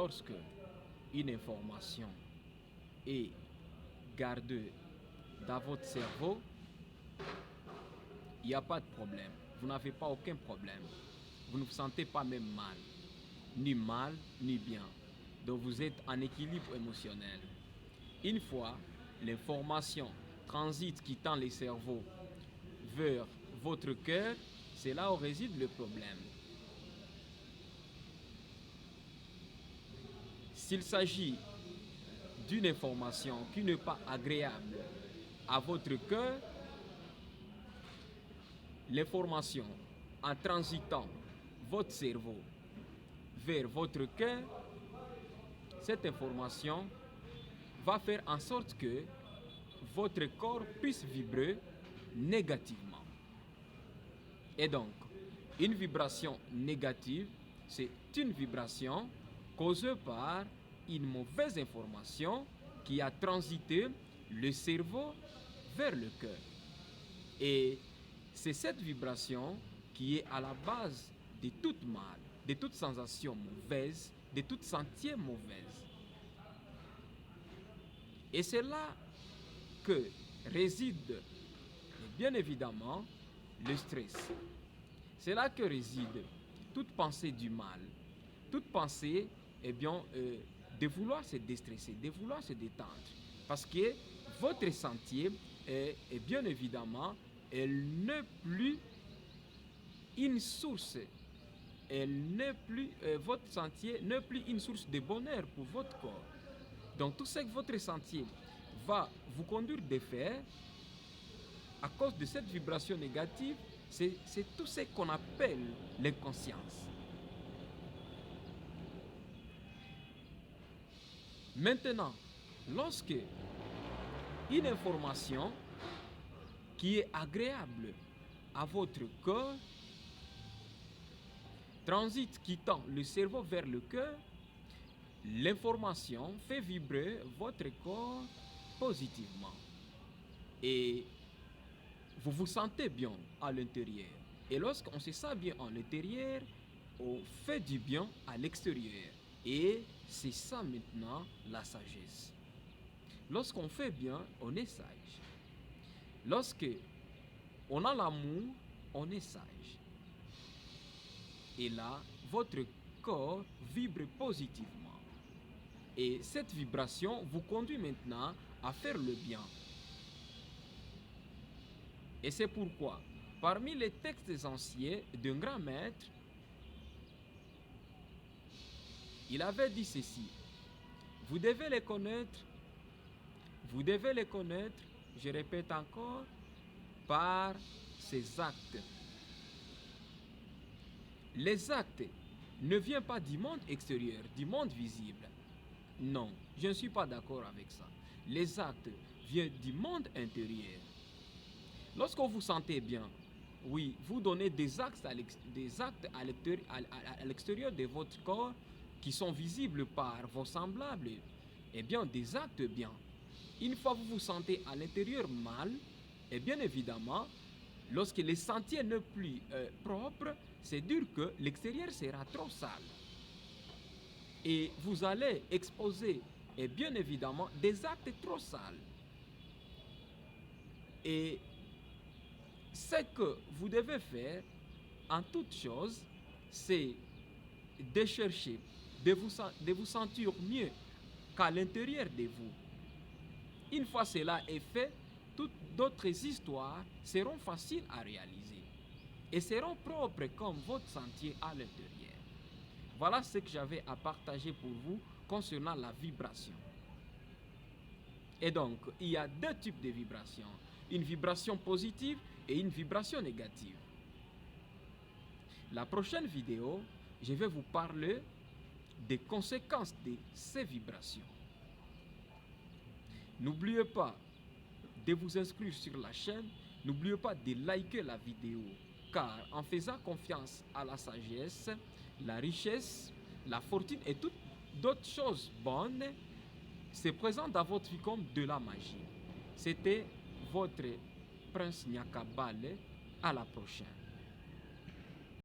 lorsque une information est gardée dans votre cerveau, il n'y a pas de problème. Vous n'avez pas aucun problème. Vous ne vous sentez pas même mal, ni bien. Donc vous êtes en équilibre émotionnel. Une fois l'information transite quittant le cerveau vers votre cœur, c'est là où réside le problème. S'il s'agit d'une information qui n'est pas agréable à votre cœur, l'information en transitant votre cerveau vers votre cœur, cette information va faire en sorte que votre corps puisse vibrer négativement. Et donc, une vibration négative, c'est une vibration causée par une mauvaise information qui a transité le cerveau vers le cœur. Et c'est cette vibration qui est à la base de toute mal, de toute sensation mauvaise, de toute sentier mauvaise. Et c'est là que réside, bien évidemment, le stress. C'est là que réside toute pensée du mal, toute pensée de vouloir se déstresser, de vouloir se détendre. Parce que votre sentier est bien évidemment, elle n'est plus une source, votre sentier n'est plus une source de bonheur pour votre corps. Donc tout ce que votre sentier va vous conduire de faire, à cause de cette vibration négative, c'est tout ce qu'on appelle l'inconscience. Maintenant, lorsque une information qui est agréable à votre corps transite quittant le cerveau vers le cœur, l'information fait vibrer votre corps positivement. Et vous vous sentez bien à l'intérieur. Et lorsqu'on se sent bien à l'intérieur, on fait du bien à l'extérieur. Et c'est ça maintenant la sagesse. Lorsqu'on fait bien, on est sage. Lorsque on a l'amour, on est sage. Et là, votre corps vibre positivement. Et cette vibration vous conduit maintenant à faire le bien. Et c'est pourquoi, parmi les textes anciens d'un grand maître, il avait dit ceci: vous devez les connaître, je répète encore, par ses actes. Les actes ne viennent pas du monde extérieur, du monde visible. Non, je ne suis pas d'accord avec ça. Les actes viennent du monde intérieur. Lorsque vous vous sentez bien, oui, vous donnez des actes à l'extérieur de votre corps qui sont visibles par vos semblables. Eh bien, des actes bien. Une fois que vous vous sentez à l'intérieur mal, et bien évidemment, lorsque le sentier n'est plus propre, c'est dire que l'extérieur sera trop sale. Et vous allez exposer, et bien évidemment, des actes trop sales. Et ce que vous devez faire en toute chose, c'est de chercher, de vous sentir mieux qu'à l'intérieur de vous. Une fois cela est fait, toutes d'autres histoires seront faciles à réaliser et seront propres comme votre sentier à l'intérieur. Voilà ce que j'avais à partager pour vous concernant la vibration. Et donc, il y a deux types de vibrations. Une vibration positive et une vibration négative. La prochaine vidéo, je vais vous parler des conséquences de ces vibrations. N'oubliez pas de vous inscrire sur la chaîne. N'oubliez pas de liker la vidéo. Car en faisant confiance à la sagesse, la richesse, la fortune et toutes d'autres choses bonnes se présentent dans votre vie comme de la magie. C'était votre Prince Nyakabale. À la prochaine.